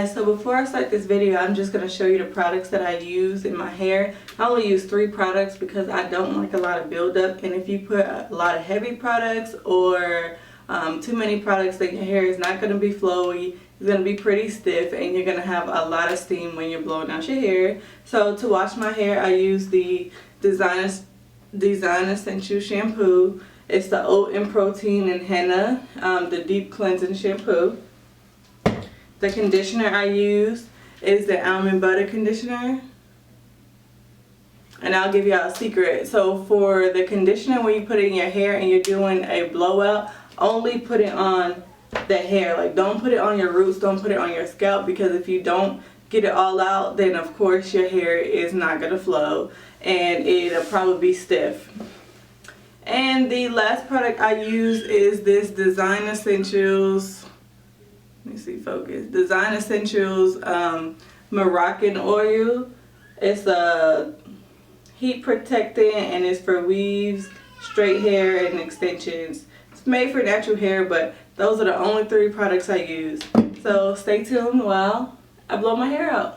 guys, so before I start this video, I'm just going to show you the products that I use in my hair. I only use 3 products because I don't like a lot of buildup, and if you put a lot of heavy products or too many products, then your hair is not going to be flowy. It's going to be pretty stiff, and you're going to have a lot of steam when you're blowing out your hair. So to wash my hair, I use the Design Essential Shampoo. It's the Oat and Protein and Henna, the Deep Cleansing Shampoo. The conditioner I use is the Almond Butter Conditioner. And I'll give y'all a secret. So for the conditioner, when you put it in your hair and you're doing a blowout, only put it on the hair. Like, don't put it on your roots, don't put it on your scalp, because if you don't get it all out, then of course your hair is not going to flow and it'll probably be stiff. And the last product I use is this Design Essentials, let me see, focus, Design Essentials Moroccan Oil. It's a heat protectant and it's for weaves, straight hair, and extensions. It's made for natural hair, but those are the only 3 products I use. So stay tuned while I blow my hair out.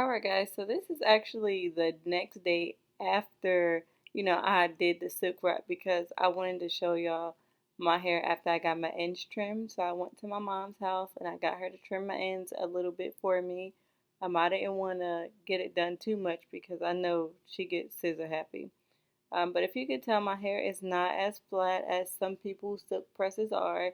Alright guys, so this is actually the next day after, I did the silk wrap because I wanted to show y'all my hair after I got my ends trimmed. So I went to my mom's house and I got her to trim my ends a little bit for me. I didn't want to get it done too much because I know she gets scissor happy. But if you can tell, my hair is not as flat as some people's silk presses are,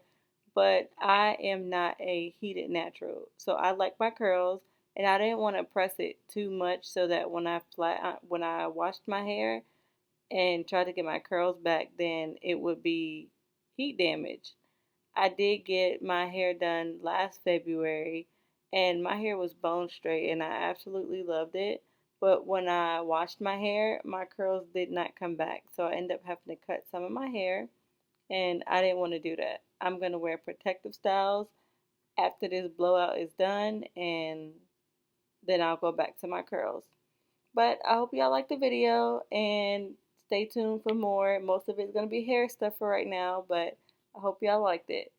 but I am not a heated natural. So I like my curls, and I didn't want to press it too much so that when I washed my hair and tried to get my curls back, then it would be heat damage. I did get my hair done last February, and my hair was bone straight, and I absolutely loved it. But when I washed my hair, my curls did not come back, so I ended up having to cut some of my hair, and I didn't want to do that. I'm going to wear protective styles after this blowout is done, and then I'll go back to my curls. But I hope y'all like the video, and stay tuned for more. Most of it's going to be hair stuff for right now, but I hope y'all liked it.